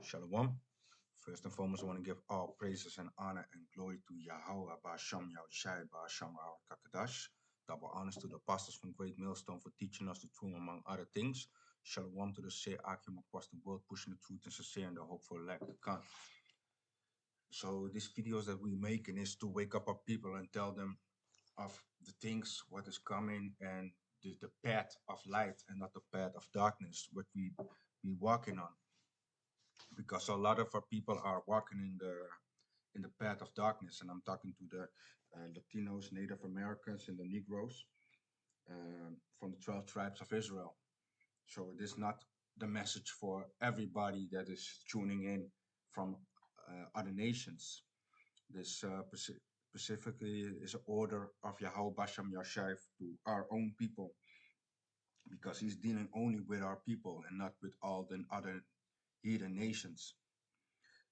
Shalom. First and foremost, I want to give all praises and honor and glory to Yahweh, Ba'asham Yahushai, Ba'asham Kakadash. Double honors to the apostles from Great Millstone for teaching us the truth among other things. Shalom to the Shea Akim across the world, pushing the truth and sincere and the hope for elect to come. So these videos that we're making is to wake up our people and tell them of the things, what is coming, and the path of light and not the path of darkness, what we walking on, because a lot of our people are walking in the path of darkness, and I'm talking to the Latinos, Native Americans, and the Negroes from the 12 tribes of Israel. So it is not the message for everybody that is tuning in from other nations. This specifically is an order of Yahweh Basham Yashai to our own people, because he's dealing only with our people and not with all the other heathen nations.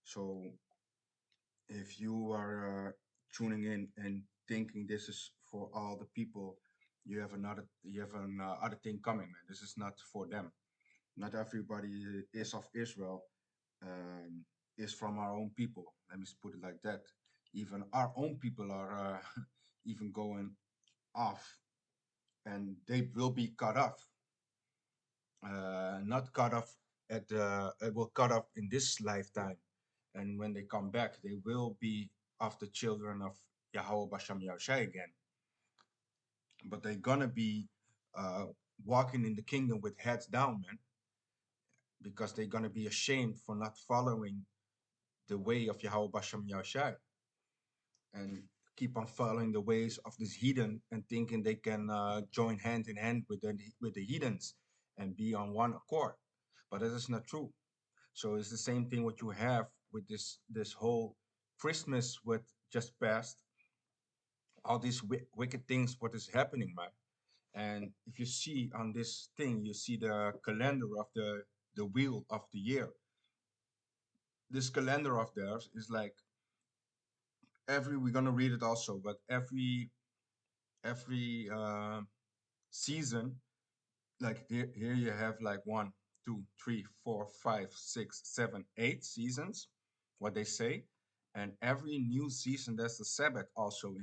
So if you are tuning in and thinking this is for all the people, you have an other thing coming, man. This is not for them. Not everybody is of Israel, is from our own people. Let me put it like that. Even our own people are even going off, and they will be cut off. Not cut off it will cut off in this lifetime, and when they come back, they will be of the children of Yahweh Basham Yahushai again. But they're gonna be uh, walking in the kingdom with heads down, man, because they're gonna be ashamed for not following the way of Yahweh Basham Yahushai, and keep on following the ways of this heathen and thinking they can join hand in hand with the heathens and be on one accord. But that is not true. So it's the same thing what you have with this whole Christmas what just passed, all these wicked things what is happening, man. And if you see on this thing, you see the calendar of the wheel of the year. This calendar of theirs is like every, we're gonna read it also, but every season, like here you have like 1, 2, 3, 4, 5, 6, 7, 8 seasons, what they say, and every new season there's a Sabbath also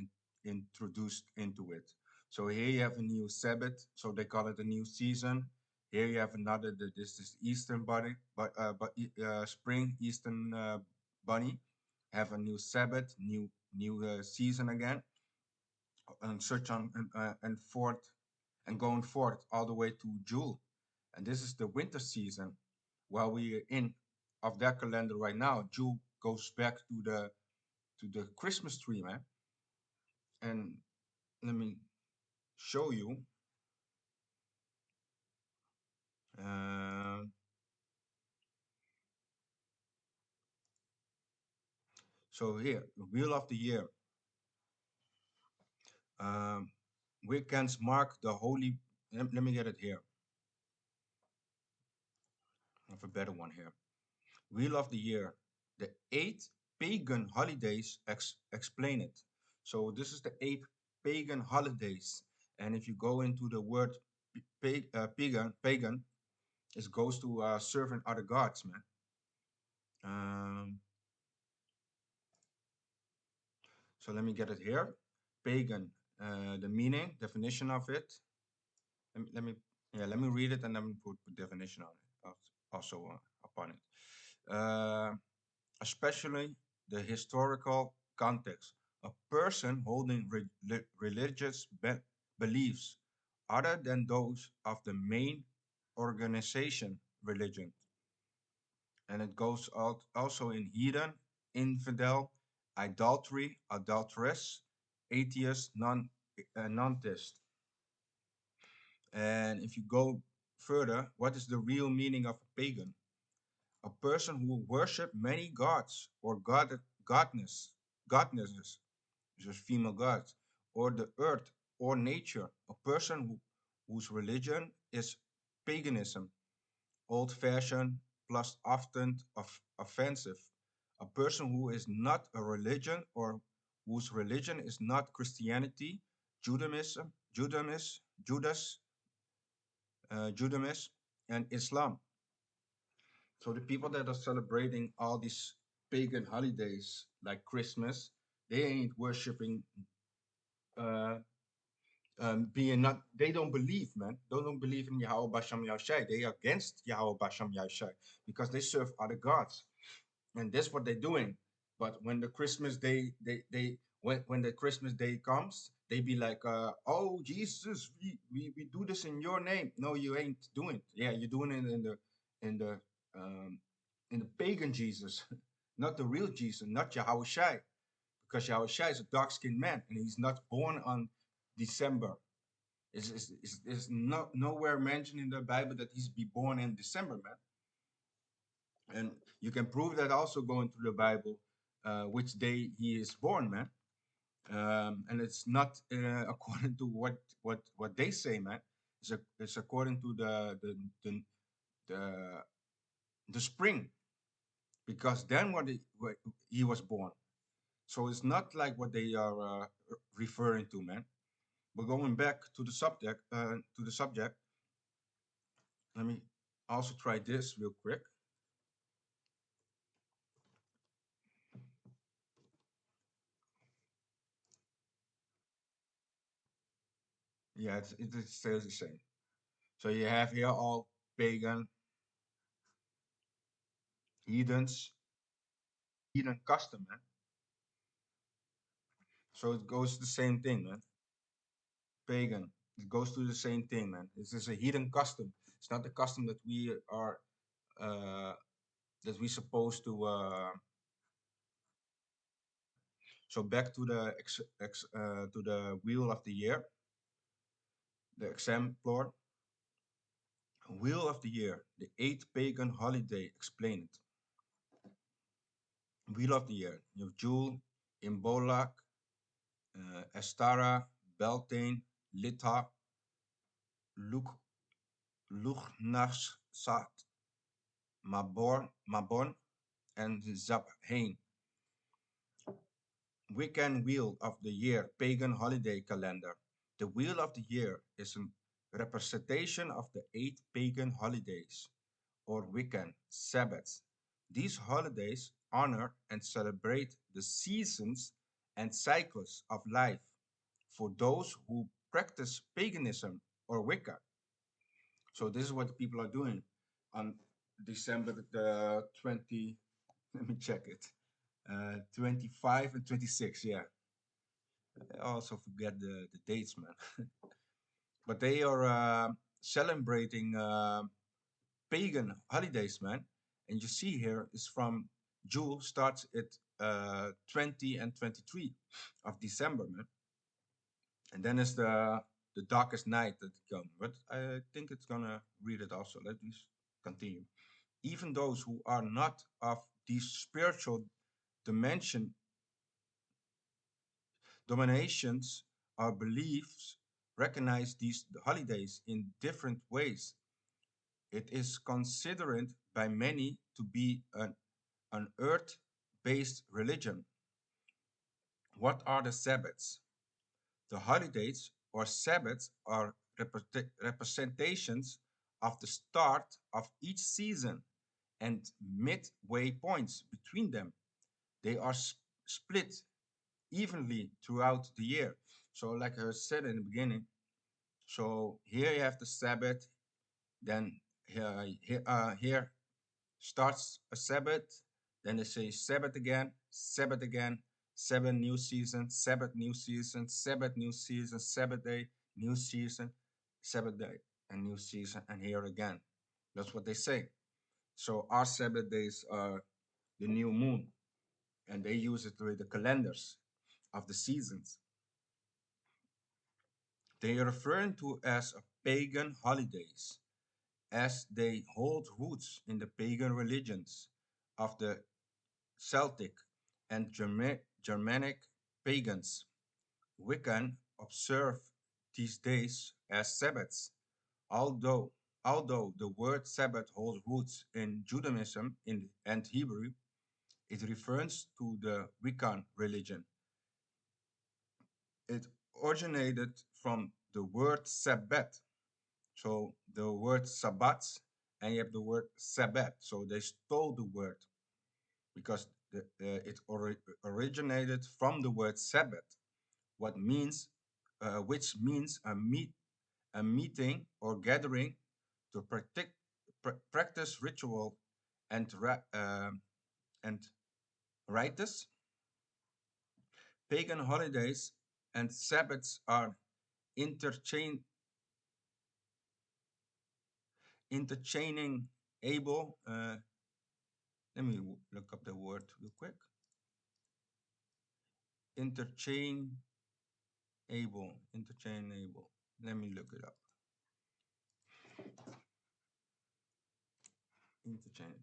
introduced into it. So here you have a new Sabbath, so they call it a new season. Here you have another. This is Eastern bunny, but spring Eastern bunny have a new Sabbath, new season again, and such on and forth, and going forth all the way to June. And this is the winter season. While we are in of that calendar right now, June goes back to the Christmas tree, man. And let me show you. Um, so here, the wheel of the year. Um, Weekends mark the holy. Let me get it here. I have a better one here. Wheel of the year. The 8 pagan holidays explain it. So this is the 8 pagan holidays. And if you go into the word pagan, it goes to serving other gods, man. Um, so let me get it here. Pagan, the meaning, definition of it. Let me read it and then put definition on it, also upon it. Especially the historical context. A person holding religious beliefs other than those of the main organization religion. And it goes out also in heathen, infidel, idolatry, adulteress, atheist, non-theist. And if you go further, what is the real meaning of a pagan? A person who worship many gods or godnesses, just female gods, or the earth or nature. A person whose religion is paganism, old-fashioned plus often offensive. A person who is not a religion or whose religion is not Christianity, Judaism, Judaism, and Islam. So the people that are celebrating all these pagan holidays like Christmas, they ain't worshiping, uh, being not, they don't believe, man. They don't believe in Yahweh Basham Yahushai. They are against Yahweh Basham Yahushai because they serve other gods. And that's what they're doing. But when the Christmas day, when the Christmas day comes, they be like, oh Jesus, we do this in your name. No, you ain't doing it. Yeah, you're doing it in the um, in the pagan Jesus, not the real Jesus, not Yahweh Shai, because Yahweh Shai is a dark skinned man and he's not born on December. It's not nowhere mentioned in the Bible that he's be born in December, man. And you can prove that also going through the Bible, which day he is born, man. And it's not according to what they say, man. It's according to the the spring, because then what he was born. So it's not like what they are referring to, man. But going back to the subject, let me also try this real quick. Yeah, it stays the same. So you have here all pagan, heathens, heathen custom, man. So it goes the same thing, man. Pagan. It goes to the same thing, man. This is a heathen custom. It's not the custom that we are uh that we supposed to so back to the to the wheel of the year, the exemplar. Wheel of the year, the eighth pagan holiday explained. Wheel of the year. You have Jule, Imbolc, Astara, Beltane, Lita, Luk, Lugnasat, Mabon, and Zabhain. Wiccan Wheel of the Year pagan holiday calendar. The Wheel of the Year is a representation of the eight pagan holidays, or Wiccan Sabbats. These holidays honor and celebrate the seasons and cycles of life for those who practice paganism or Wicca. So this is what the people are doing on December the 20, let me check it, 25 and 26, yeah. I also forget the dates, man. But they are celebrating pagan holidays, man. And you see here is from June starts at 20 and 23 of December, man. And then is the darkest night that comes. But I think it's gonna read it also. Let me continue. Even those who are not of these spiritual dimension dominations or beliefs recognize these holidays in different ways. It is considered by many to be an earth based religion. What are the Sabbats? The holidays or Sabbats are representations of the start of each season and midway points between them. They are split evenly throughout the year. So, like I said in the beginning, so here you have the Sabbath, then here starts a Sabbath, then they say Sabbath again, seven new season, Sabbath new season, Sabbath new season, Sabbath day, new season, Sabbath day, and new season, and here again. That's what they say. So our Sabbath days are the new moon, and they use it with the calendars of the seasons. They are referring to as pagan holidays, as they hold roots in the pagan religions of the Celtic and Germanic pagans. Wiccan observe these days as Sabbats, although although the word Sabbath holds roots in Judaism and Hebrew, it refers to the Wiccan religion. It originated from the word Sabbath. So the word Sabbath and you have the word Sabbath. So they stole the word because originated from the word Sabbath, which means a meeting or gathering to practice ritual and and rites. Pagan holidays and Sabbaths are interchain interchaining able. Let me look up the word real quick. Interchainable. Interchainable. Let me look it up. Interchain.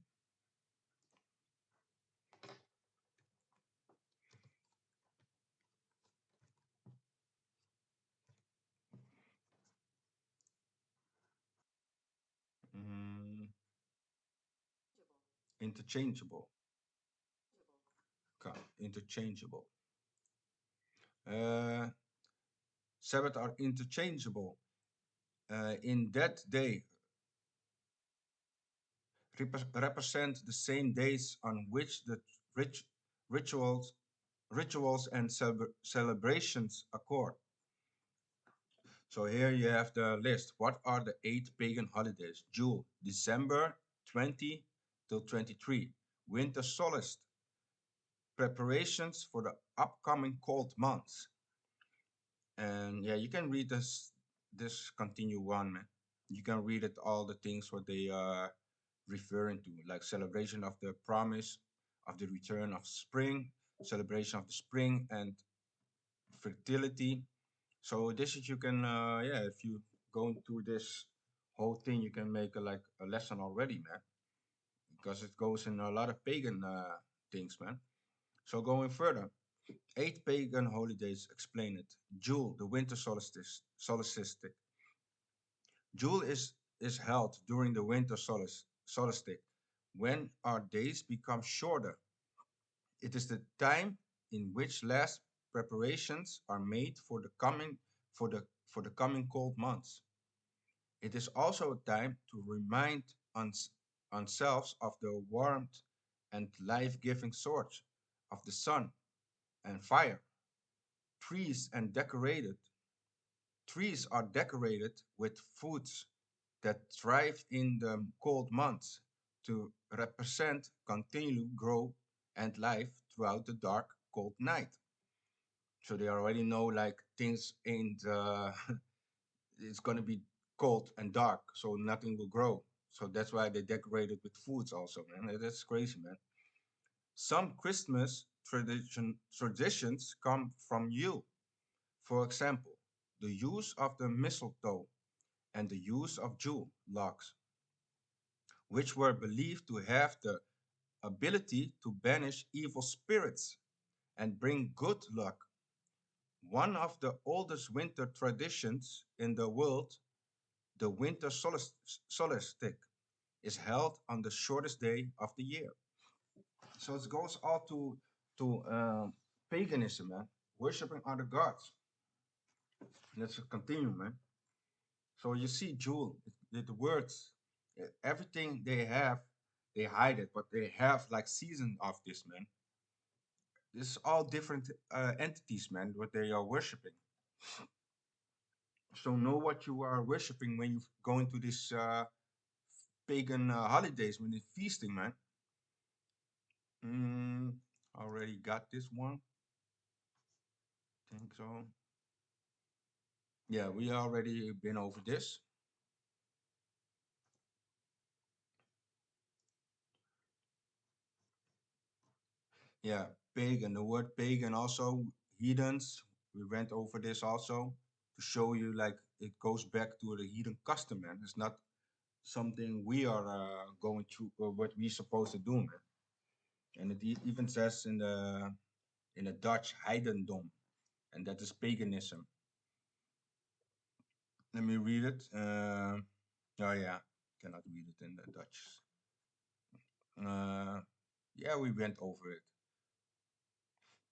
Mm, interchangeable. Okay, interchangeable. Uh, Sabbath are interchangeable. In that they represent the same days on which the rit- rituals rituals and celebrations occur. So here you have the list. What are the 8 pagan holidays? Jule, December 20 till 23. Winter solstice, preparations for the upcoming cold months. And yeah, you can read this continue one, man. You can read it all the things what they are referring to, like celebration of the promise of the return of spring, celebration of the spring and fertility. So this is you can yeah, if you go into this whole thing, you can make a lesson already, man, because it goes in a lot of pagan things, man. So going further, 8 pagan holidays explain it. Jule, the winter solstice. Jule is held during the winter solstice, when our days become shorter. It is the time in which last preparations are made for the coming cold months. It is also a time to remind ourselves of the warmth and life-giving source of the sun and fire. Trees and decorated Trees are decorated with foods that thrive in the cold months to represent continued growth and life throughout the dark, cold night. So they already know like things ain't it's gonna be cold and dark, so nothing will grow. So that's why they decorate it with foods also, man. That's crazy, man. Some Christmas traditions come from you. For example, the use of the mistletoe and the use of Jule logs, which were believed to have the ability to banish evil spirits and bring good luck. One of the oldest winter traditions in the world, the winter solstice, is held on the shortest day of the year. So it goes all to paganism, man, worshiping other gods. Let's continue, man. So you see, Jewel, the words, everything they have, they hide it, but they have like season of this, man. This is all different entities, man, what they are worshiping. So know what you are worshiping when you go into these pagan holidays, when it's feasting, man. Mm, already got this one. Think so. Yeah, we already been over this. Yeah, pagan. The word pagan also heathens. We went over this also to show you like it goes back to the heathen custom, man. It's not something we are going through or what we supposed to do, man. And it even says in the Dutch heidendom, and that is paganism. Let me read it. Oh yeah, cannot read it in the Dutch. Yeah, we went over it.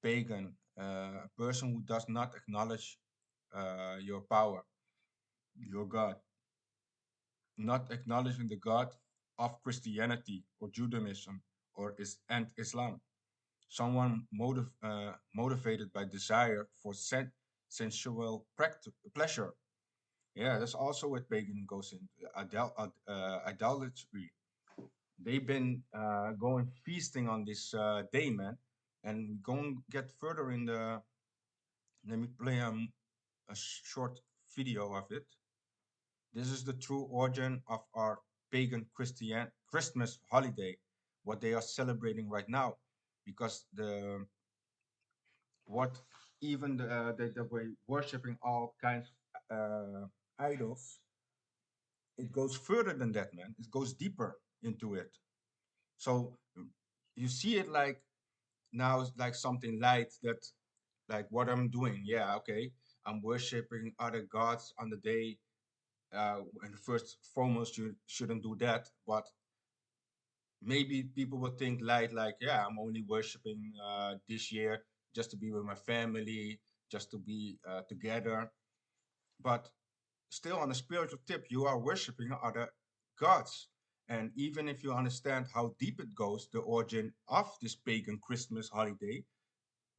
Pagan, a person who does not acknowledge your power, your God. Not acknowledging the God of Christianity or Judaism and Islam. Someone motivated by desire for sensual pleasure. Yeah, that's also what pagan goes into idolatry. They've been going feasting on this day, man, and we're going to get further in the. Let me play a short video of it. This is the true origin of our pagan Christian Christmas holiday, what they are celebrating right now, because the what even the way worshiping all kinds of idols, it goes further than that, man. It goes deeper into it. So you see it like now it's like something light that like what I'm doing. Yeah, okay. I'm worshiping other gods on the day. And first foremost, you shouldn't do that. But maybe people will think like, yeah, I'm only worshiping this year just to be with my family, just to be together. But still, on a spiritual tip, you are worshiping other gods. And even if you understand how deep it goes, the origin of this pagan Christmas holiday,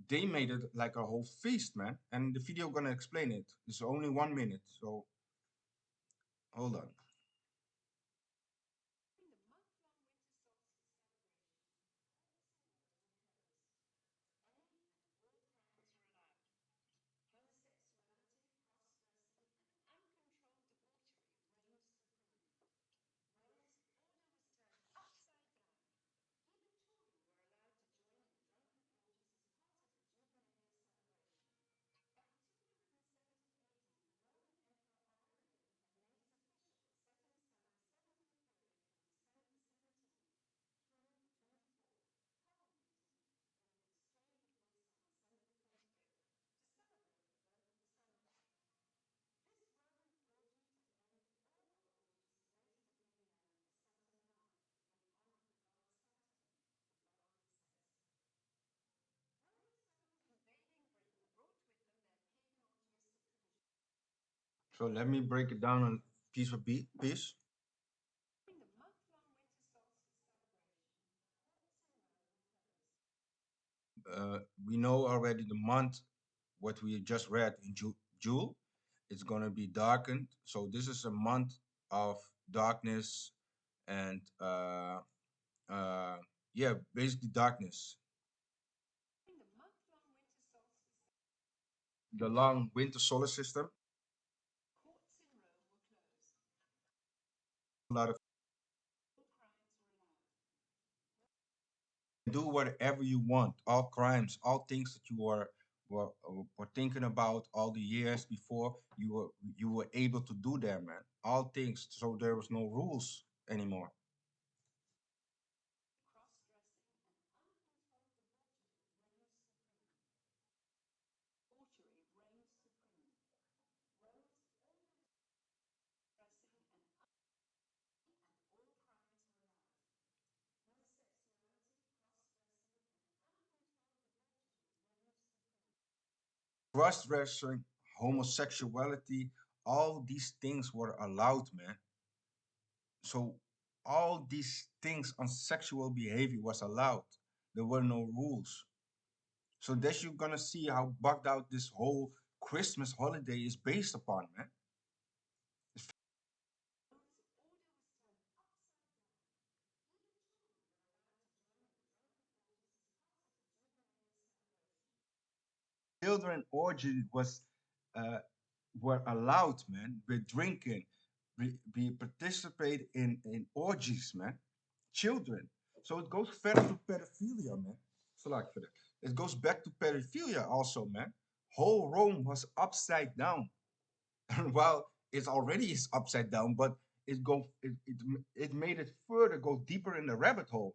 they made it like a whole feast, man. And the video gonna explain it. It's only 1 minute, so hold on. So let me break it down on piece by piece. We know already the month, what we just read in June, it's gonna be darkened. So this is a month of darkness and uh, yeah, basically darkness. The long winter solar system. A lot of do whatever you want, all crimes, all things that you were thinking about all the years before you were able to do that, man. All things. So there was no rules anymore. Cross dressing, homosexuality, all these things were allowed, man. So all these things on sexual behavior was allowed. There were no rules. So that you're gonna see how bugged out this whole Christmas holiday is based upon, man. Children orgy was uh, were allowed, man. We're drinking, we participate in orgies, man. Children. So it goes further to pedophilia, man. So like for that. It goes back to pedophilia also, man. Whole Rome was upside down. And while it already is upside down, but it made it further go deeper in the rabbit hole.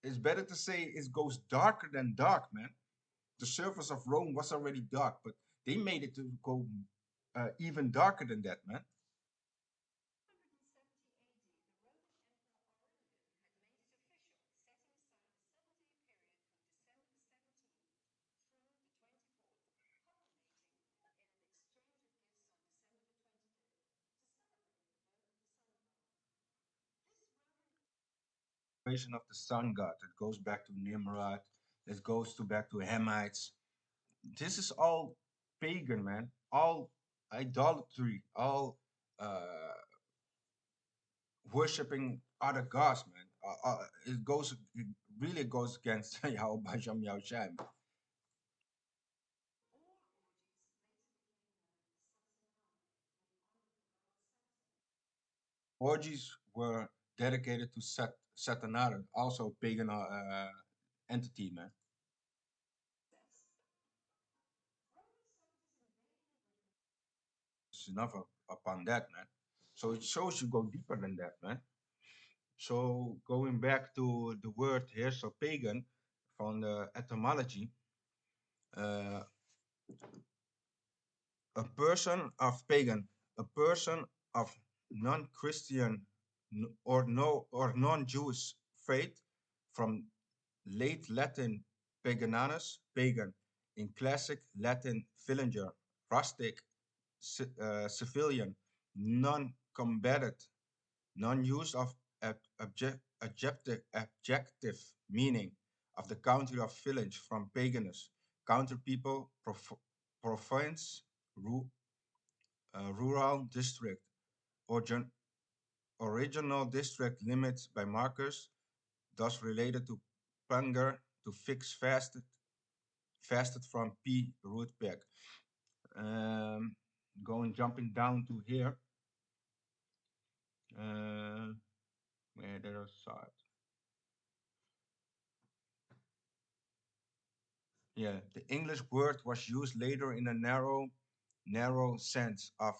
It's better to say it goes darker than dark, man. The surface of Rome was already dark, but they made it to go even darker than that, man. Creation of the sun god. It goes back to Nimrod. It goes to back to Hamites. This is all pagan, man. All idolatry. All worshiping other gods, man. It really goes against Yahweh Basham Yahushai. Orgies were dedicated to Satanara, also a pagan entity, man. It's enough upon that, man. So it shows you go deeper than that, man. So going back to the word here, so pagan, from the etymology, uh, a person of pagan, a person of non-Christian or no or non-Jewish faith, from late Latin pagananus, pagan, in classic Latin villager, rustic, civilian, non-combatant, non-use of adjective meaning of the country of village, from paganus, country people, province, rural district, or original district limits by markers, thus related to panger, to fix fasted from P root back. Um, jumping down to here, uh, where there are side. Yeah, the English word was used later in a narrow sense of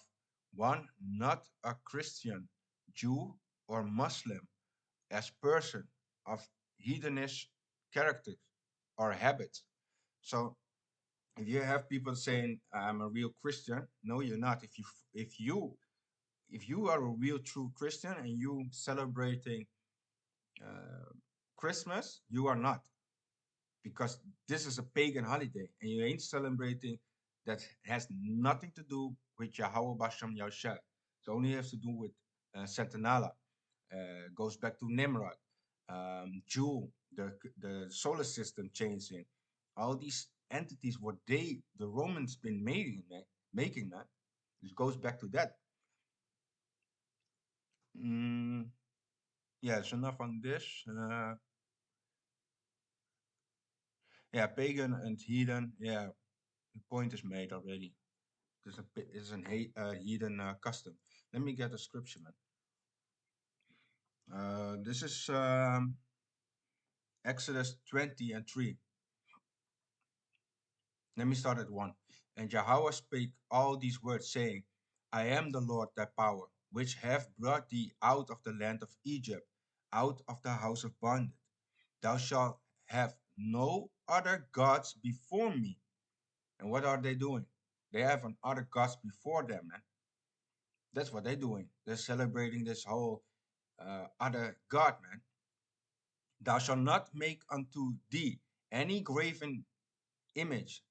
one not a Christian, Jew, or Muslim, as person of heathenish characters or habits. So if you have people saying I'm a real Christian, no, you're not. If you if you are a real true Christian and you celebrating uh, Christmas, you are not, because this is a pagan holiday and you ain't celebrating. That has nothing to do with Yahweh Basham Yahushua. It only has to do with Satanala. Goes back to Nimrod, Jewel, the solar system changing. All these entities, what the Romans been making that. It goes back to that. Mm, yeah, it's enough on this. Yeah, pagan and heathen. Yeah, the point is made already. There's an heathen custom. Let me get a scripture, man. This is Exodus 20 and 3. Let me start at 1. And Yahweh spake all these words, saying, I am the Lord thy power, which have brought thee out of the land of Egypt, out of the house of bondage. Thou shalt have no other gods before me. And what are they doing? They have an other gods before them, man. That's what they're doing. They're celebrating this whole other God, man. Thou shalt not make unto thee any graven image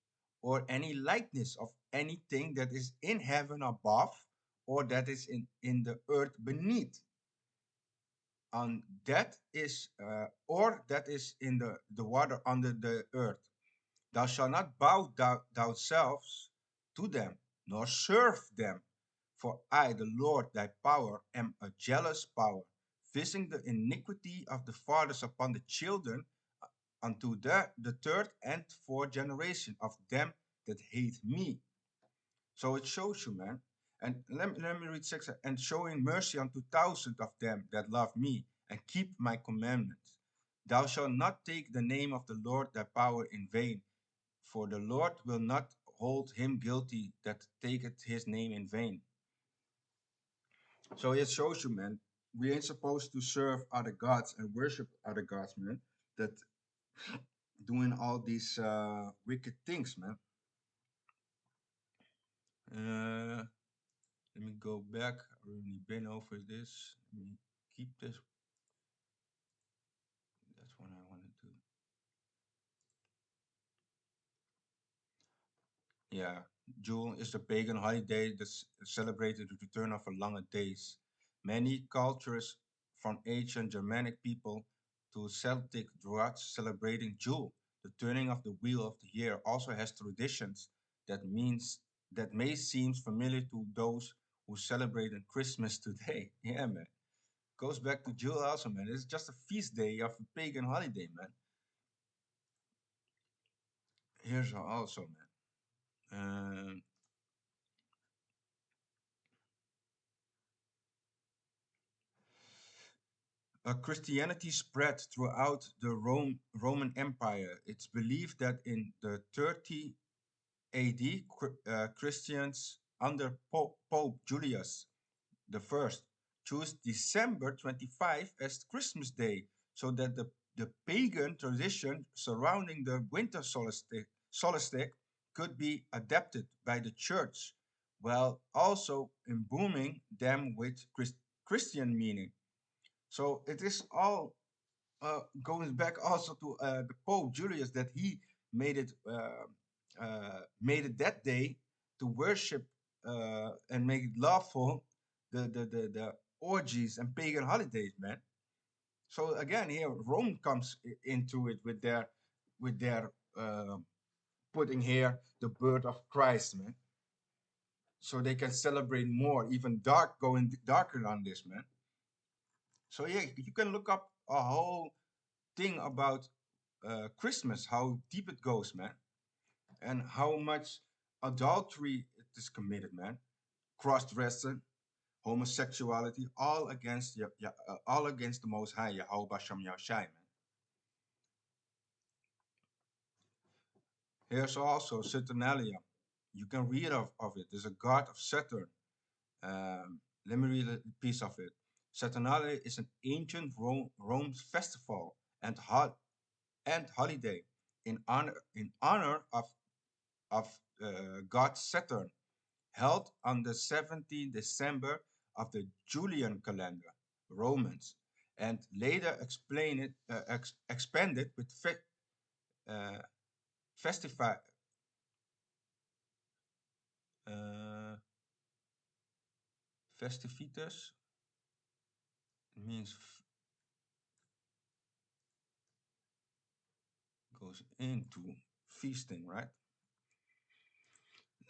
or any likeness of anything that is in heaven above or that is in the earth beneath. And that is, or that is in the water under the earth. Thou shalt not bow thyself to them, nor serve them. For I, the Lord thy power, am a jealous power, visiting the iniquity of the fathers upon the children unto the third and fourth generation of them that hate me. So it shows you, man. And let me read 6. And showing mercy unto thousands of them that love me and keep my commandments. Thou shalt not take the name of the Lord thy power in vain, for the Lord will not hold him guilty that taketh his name in vain. So it shows you, man, we ain't supposed to serve other gods and worship other gods, man, that doing all these wicked things, man. Uh, let me go back. I already been over this. Let me keep this. That's what I wanted to. Yeah, June is a pagan holiday that celebrated the return of a longer days. Many cultures, from ancient Germanic people to Celtic Druids celebrating Jule. The turning of the wheel of the year also has traditions that means that may seem familiar to those who celebrate Christmas today. Yeah, man. Goes back to Jule also, man. It's just a feast day of a pagan holiday, man. Here's also, man. Christianity spread throughout the Roman Empire. It's believed that in the 30 AD, Christians under Pope Julius the First chose December 25 as Christmas Day, so that the pagan tradition surrounding the winter solstice could be adapted by the church, while also imbuing them with Christian meaning. So it is all going back also to the Pope Julius, that he made it that day to worship and make it lawful the orgies and pagan holidays, man. So again, here Rome comes into it with their putting here the birth of Christ, man. So they can celebrate more, even going darker on this, man. So yeah, you can look up a whole thing about Christmas, how deep it goes, man, and how much adultery it is committed, man. Cross-dressing, homosexuality, all against all against the Most High, Yahweh Basham Yahushai, man. Here's also Saturnalia. You can read of it. There's a god of Saturn. Let me read a piece of it. Saturnalia is an ancient Rome festival and holiday in honor of god Saturn, held on the 17th December of the Julian calendar, Romans, and later expanded with uh, festiva, uh, festivitas. Means goes into feasting, right?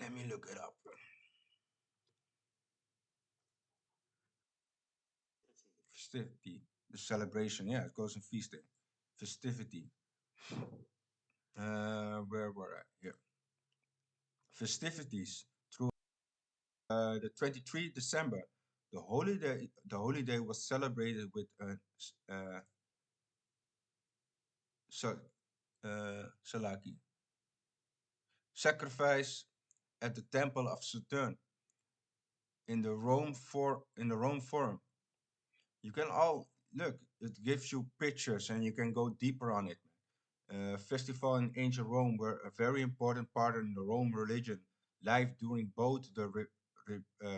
Let me look it up. Festivity, the celebration. Yeah, it goes in feasting, festivity. Where were I? Here, festivities through the 23 December. The holiday was celebrated with a so, salaki sacrifice at the temple of Saturn in the Rome Forum. You can all look. It gives you pictures, and you can go deeper on it. Festival in ancient Rome were a very important part in the Rome religion, life during both the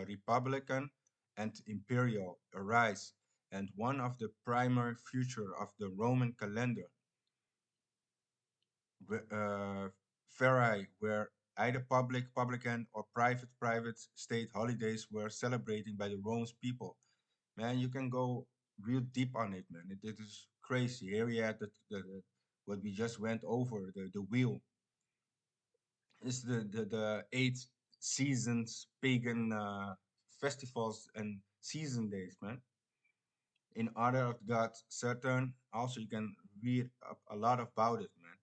Republican and Imperial rise, and one of the primary feature of the Roman calendar. Ferae, where either publican, or private state holidays were celebrating by the Rome's people. Man, you can go real deep on it, man. It is crazy. Here we had what we just went over, the wheel. It's the eight seasons pagan festivals and season days, man. In honor of God Saturn, also you can read a lot about it, man.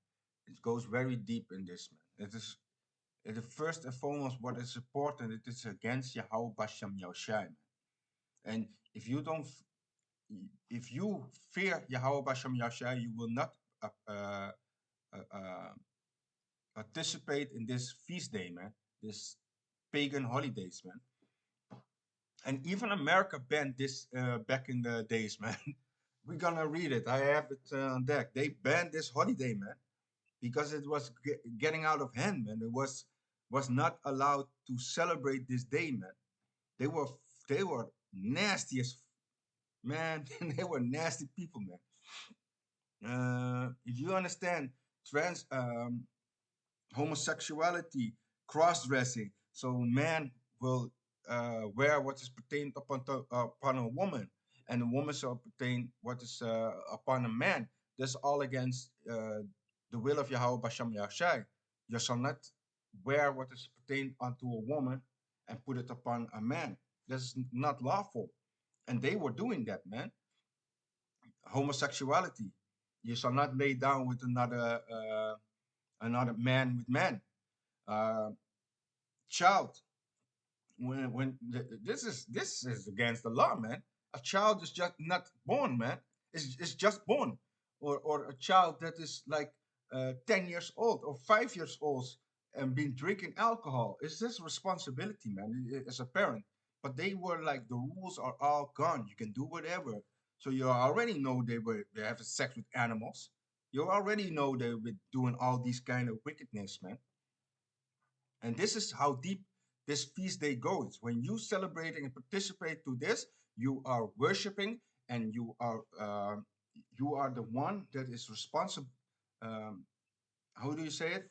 It goes very deep in this, man. It is first and foremost what is important. It is against Yahweh Basham Yahushai, man. And if you don't if you fear Yahweh Basham Yahushua, you will not uh, uh, uh, participate in this feast day, man. This pagan holidays, man. And even America banned this back in the days, man. We're gonna read it. I have it on deck. They banned this holiday, man, because it was getting out of hand, man. It was not allowed to celebrate this day, man. They were they were nasty as man. They were nasty people, man. If you understand trans homosexuality, cross-dressing, so man will wear what is pertained upon a woman, and a woman shall pertain what is upon a man. That's all against the will of Yahweh Basham Yahshai. You shall not wear what is pertained unto a woman and put it upon a man. That's not lawful. And they were doing that, man. Homosexuality. You shall not lay down with another man with man. Uh, child. This is against the law, man. A child is just not born, man. It's just born, or a child that is like 10 years old or 5 years old and been drinking alcohol. It's his responsibility, man, as a parent. But they were like the rules are all gone. You can do whatever. So you already know they have sex with animals. You already know they were doing all these kind of wickedness, man. And this is how deep this feast day goes. When you celebrate and participate to this, you are worshiping, and you are the one that is responsible. Um, how do you say it?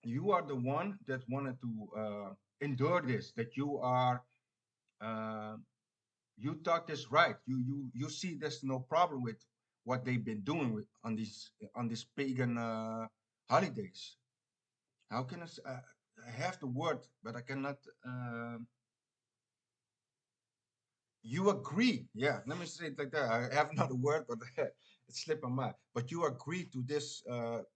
You are the one that wanted to endure this. That uh, you thought this right. You see there's no problem with what they've been doing on these pagan holidays. How can I have the word, but I cannot. You agree, yeah. Let me say it like that. I have another word, but it slipped my mind. But you agree to this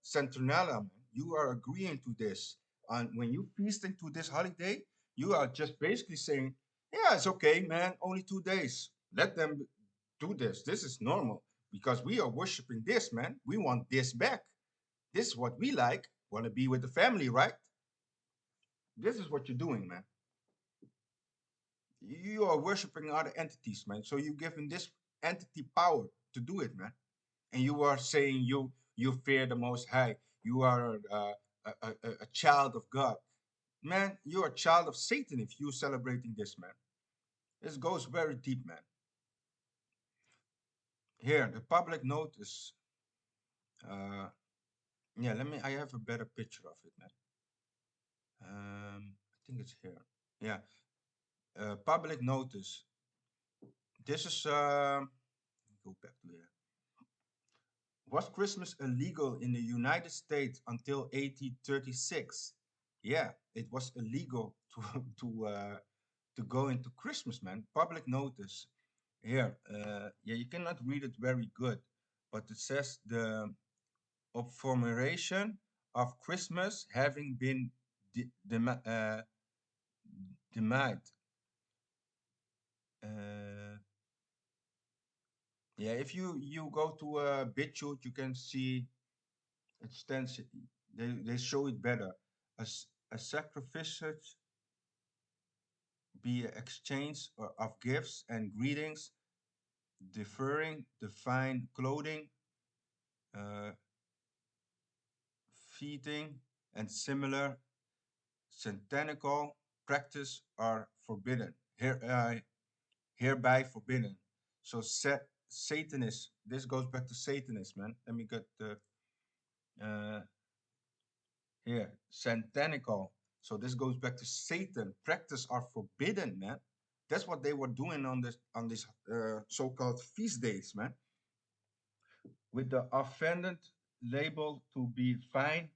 Saturnalia, man. You are agreeing to this, and when you feasting to this holiday, you are just basically saying, "Yeah, it's okay, man. Only 2 days. Let them do this. This is normal because we are worshiping this, man. We want this back. This is what we like. Want to be with the family, right? This is what you're doing, man. You are worshiping other entities, man. So you giving this entity power to do it, man. And you are saying you fear the Most High. You are a child of God, man. You are a child of Satan if you celebrating this, man. This goes very deep, man. Here, the public notice. Uh, yeah, let me. I have a better picture of it, man. I think it's here. Yeah, public notice. This is. Go back to here. Was Christmas illegal in the United States until 1836? Yeah, it was illegal to to go into Christmas, man. Public notice. Here, yeah, you cannot read it very good, but it says the obfuscation of Christmas having been denied. Uh, yeah, if you go to BitChute, you can see it stands. They show it better. A sacrifice be exchange of gifts and greetings, deferring the fine clothing, uh, feeding, and similar satanical practice are forbidden. Hereby forbidden. So Satanist. This goes back to Satanist, man. Let me get the uh, here satanical. So this goes back to Satan. Practice are forbidden, man. That's what they were doing on this so-called feast days, man. With the offended label to be fine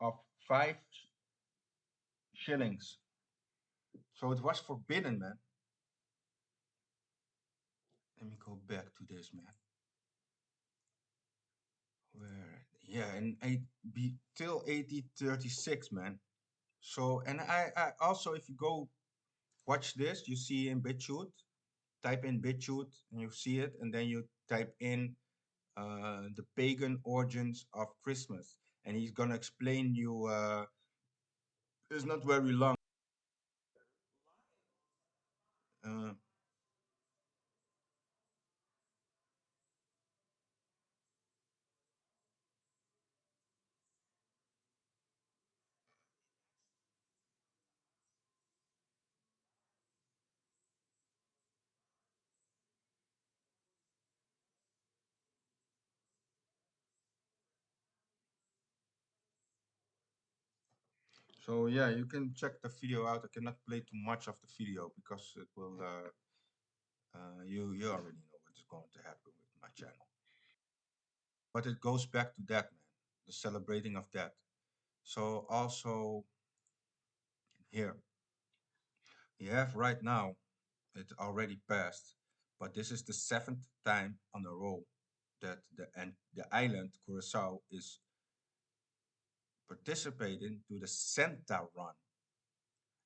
of 5 shillings. So it was forbidden, man. Let me go back to this, man. Where? Yeah, and till 1836, man. So, and I also, if you go watch this, you see in BitChute, type in BitChute, and you see it, and then you type in the pagan origins of Christmas, and he's gonna explain you. It's not very long. Uh, so yeah, you can check the video out. I cannot play too much of the video because it will. You already know what is going to happen with my channel. But it goes back to that, man, the celebrating of that. So also here, you have right now, it already passed, but this is the seventh time on a row that the island Curacao is participating to the Santa run.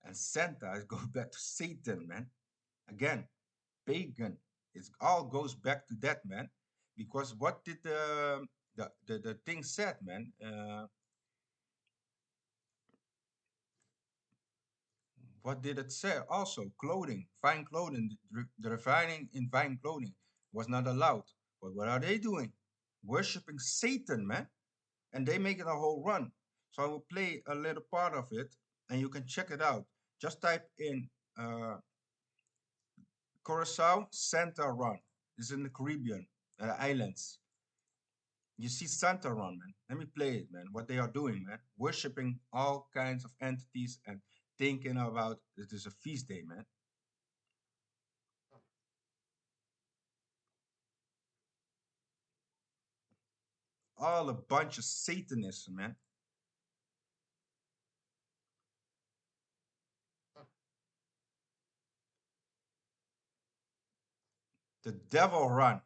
And Santa is going back to Satan, man. Again, pagan. It all goes back to that, man. Because what did the thing said, man? What did it say? Also, clothing, fine clothing, the refining in fine clothing was not allowed. But what are they doing? Worshipping Satan, man. And they make it a whole run. So I will play a little part of it, and you can check it out. Just type in Curacao Santa Run. It's in the Caribbean islands. You see Santa Run, man. Let me play it, man. What they are doing, man. Worshipping all kinds of entities and thinking about it is a feast day, man. All a bunch of Satanists, man. The devil run.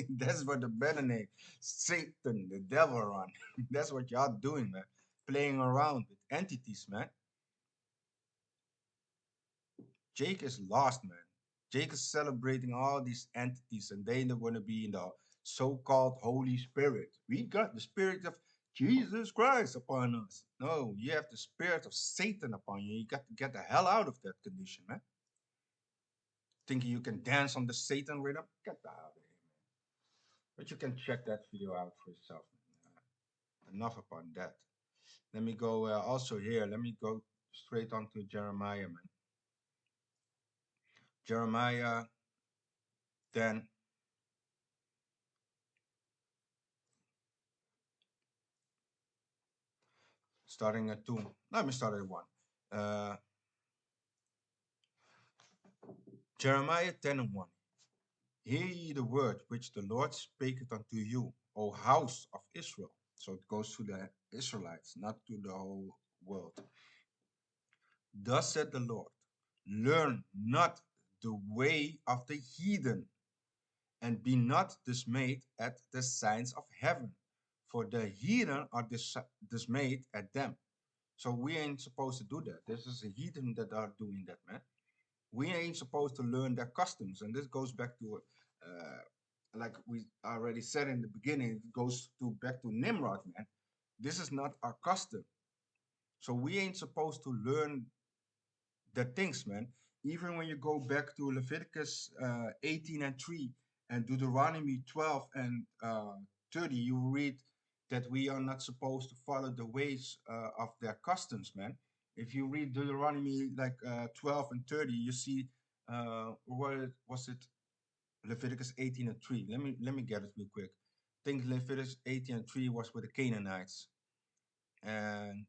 That's what the better name. Satan, the devil run. That's what y'all doing, man. Playing around with entities, man. Jake is lost, man. Jake is celebrating all these entities, and they don't want to be in the so-called Holy Spirit. We got the spirit of Jesus Christ upon us. No, you have the spirit of Satan upon you. You got to get the hell out of that condition, man. Thinking you can dance on the Satan rhythm? Get the hell out of here, man. But you can check that video out for yourself, man. Enough upon that. Let me go also here. Let me go straight on to Jeremiah, man. Jeremiah 10, starting at 2. Let me start at 1. Uh, Jeremiah 10 and 1. Hear ye the word which the Lord spaketh unto you, O house of Israel. So it goes to the Israelites, not to the whole world. Thus said the Lord, learn not the way of the heathen, and be not dismayed at the signs of heaven, for the heathen are dismayed at them. So we ain't supposed to do that. This is the heathen that are doing that, man. We ain't supposed to learn their customs, and this goes back to like we already said in the beginning, it goes to back to Nimrod, man. This is not our custom. So we ain't supposed to learn the things, man. Even when you go back to Leviticus 18 and 3 and Deuteronomy 12 and 30, you read that we are not supposed to follow the ways of their customs, man. If you read Deuteronomy like 12 and 30, you see what was it? Leviticus 18 and 3. Let me get it real quick. I think Leviticus 18 and 3 was with the Canaanites. And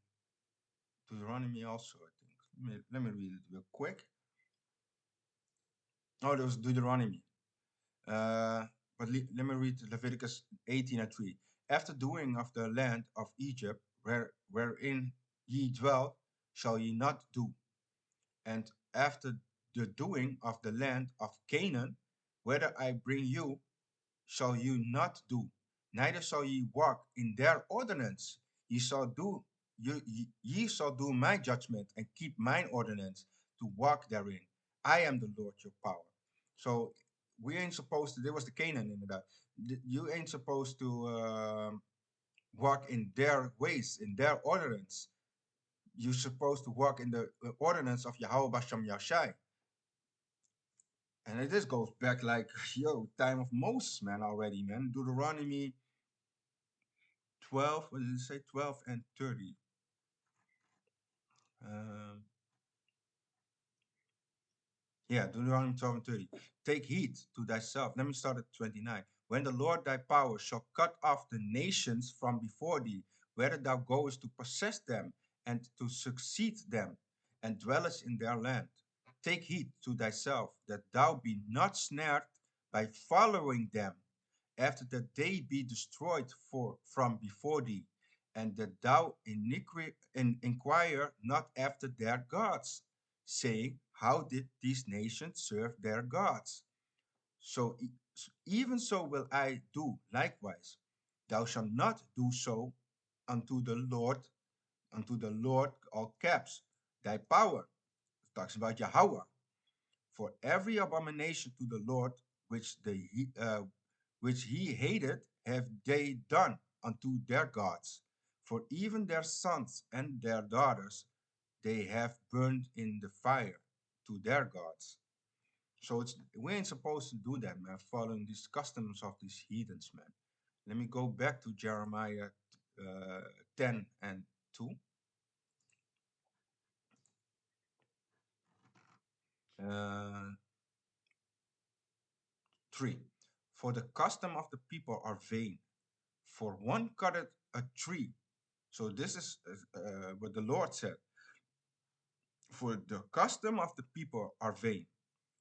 Deuteronomy also, I think. Let me read it real quick. Oh, there was Deuteronomy. Uh, but let me read Leviticus 18 and 3. After doing of the land of Egypt, wherein ye dwelt, shall ye not do. And after the doing of the land of Canaan, whether I bring you, shall you not do, neither shall ye walk in their ordinance. Ye shall do ye shall do my judgment and keep mine ordinance to walk therein. I am the Lord your power. So we ain't supposed to. There was the Canaan in that. You ain't supposed to walk in their ways, in their ordinance. You're supposed to walk in the ordinance of Yahweh Bashem Yashai. And this goes back like, yo, time of Moses, man, already, man. Deuteronomy 12, what did it say? 12 and 30. Um, yeah, Deuteronomy 12 and 30. Take heed to thyself. Let me start at 29. When the Lord thy power shall cut off the nations from before thee, whether thou goest to possess them and to succeed them, and dwellest in their land. Take heed to thyself that thou be not snared by following them, after that they be destroyed from before thee, and that thou inquire not after their gods, saying, how did these nations serve their gods? So even so will I do likewise. Thou shalt not do so unto the Lord, all caps, thy power. It talks about Yahweh. For every abomination to the Lord which he hated have they done unto their gods. For even their sons and their daughters they have burned in the fire to their gods. So we ain't supposed to do that, man, following these customs of these heathens, man. Let me go back to Jeremiah 10 and 2. 3. For the custom of the people are vain. For one cutteth a tree. So this is what the Lord said. For the custom of the people are vain.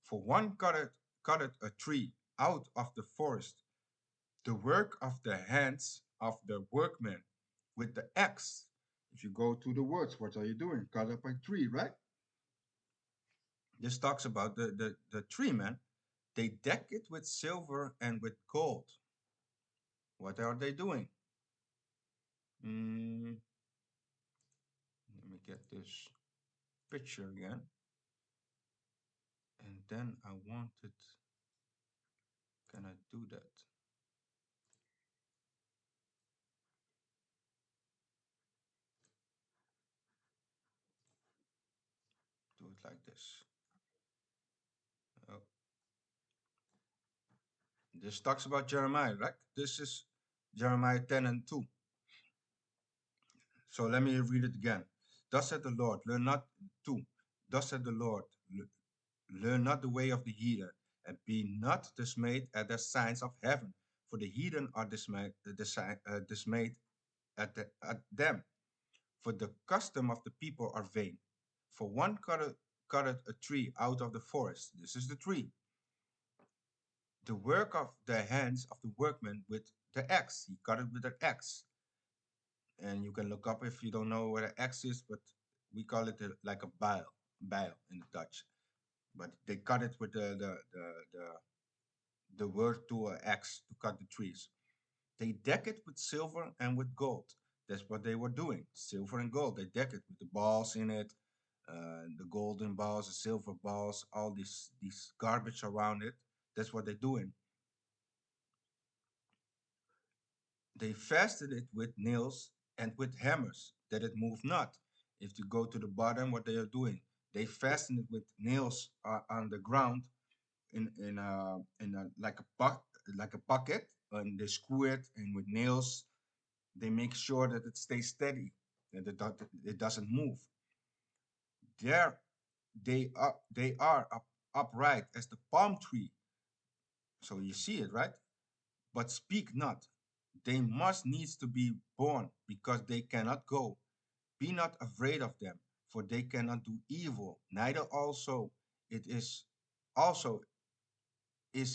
For one cutteth a tree out of the forest, the work of the hands of the workmen with the axe. If you go to the words, what are you doing? Cut up a tree, right? This talks about the tree, man. They deck it with silver and with gold. What are they doing? Let me get this picture again. And then I wanted, can I do that? Do it like this. Oh, this talks about Jeremiah, right? This is Jeremiah 10 and 2. So let me read it again. Thus said the Lord, learn not two. Thus said the Lord, learn not the way of the heathen, and be not dismayed at the signs of heaven, for the heathen are dismayed at them. For the custom of the people are vain. For one cutteth a tree out of the forest. This is the tree. The work of the hands of the workman with the axe. He cut it with an axe. And you can look up if you don't know what an axe is, but we call it like a bijl in Dutch. But they cut it with the word to an axe to cut the trees. They deck it with silver and with gold. That's what they were doing. Silver and gold. They deck it with the balls in it, the golden balls, the silver balls, all these garbage around it. That's what they're doing. They fastened it with nails and with hammers, that it move not. If you go to the bottom, what they are doing, they fasten it with nails on the ground in a like a bucket, and they screw it, and with nails they make sure that it stays steady, that it doesn't move. There they are upright as the palm tree. So you see it, right? But speak not. They must needs to be born, because they cannot go. Be not afraid of them, for they cannot do evil, neither also is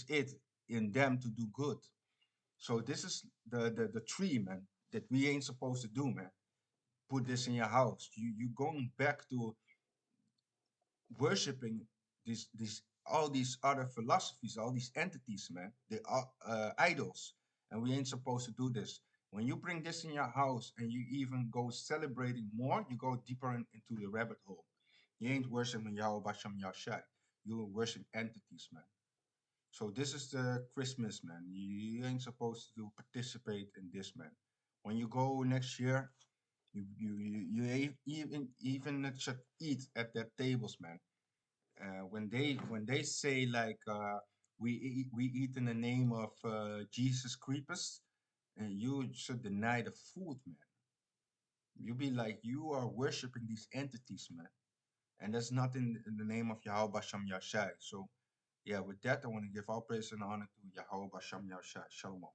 it in them to do good. So this is the tree, man, that we ain't supposed to do, man. Put this in your house. You going back to worshiping these all these other philosophies, all these entities, man. They are idols, and we ain't supposed to do this. When you bring this in your house and you even go celebrating more, you go deeper into the rabbit hole. You ain't worshiping Yahweh Basham Yahshai. You worship entities, man. So this is the Christmas, man. You ain't supposed to participate in this, man. When you go next year, you even should eat at their tables, man. When they say like we eat in the name of Jesus Creepus, and you should deny the food, man. You be like you are worshiping these entities, man, and that's not in the name of Yahweh Basham Yashai. So yeah, with that, I want to give all praise and honor to Yahweh Basham Yashai. Shalom.